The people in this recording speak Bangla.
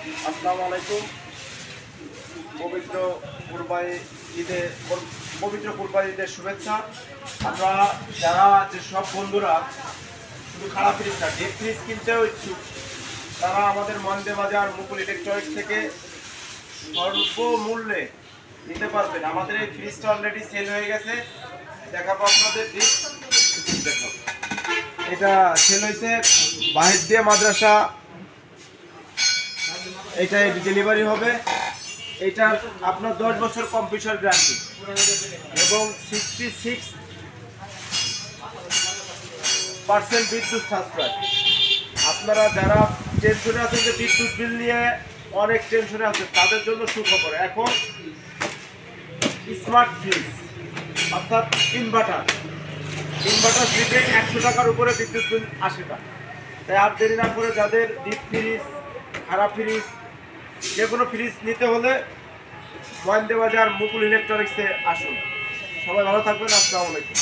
আসসালামু আলাইকুম। পবিত্র কুরবানি ঈদের শুভেচ্ছা। আমরা যারা যেসব বন্ধুরা শুধু খারাপ ফ্রিজ না ডিপ ফ্রিজ কিনতেও ইচ্ছুক, তারা আমাদের মন্দে বাজার মুকুল ইলেকট্রনিক্স থেকে স্বল্প মূল্যে নিতে পারবেন। আমাদের এই ফ্রিজটা অলরেডি সেল হয়ে গেছে। দেখাবো আপনাদের ডিপ। দেখো, এটা সেল হয়েছে বাহিদ্দিয়া মাদ্রাসা, এটা ডেলিভারি হবে। এটা আপনার 10 বছর কম্পিউটার গ্যারান্টি এবং 66% বিদ্যুৎ সাশ্রয়। আপনারা যারা টেনশনে আছেন যে বিদ্যুৎ বিল নিয়ে অনেক টেনশনে আছেন, তাদের জন্য সুখবর। এখন স্মার্ট ফ্রিজ অর্থাৎ ইনভার্টার ফ্রিজে 100 টাকার উপরে বিদ্যুৎ বিল আসে না। তাই আর দেরি না করে যাদের ডিপ ফ্রিজ, খারাপ ফ্রিজ, যে কোনো ফ্রিজ নিতে হলে মন্দে বাজার মুকুল ইলেকট্রনিক্সে আসুন। সবাই ভালো থাকবেন। আসসালামু আলাইকুম।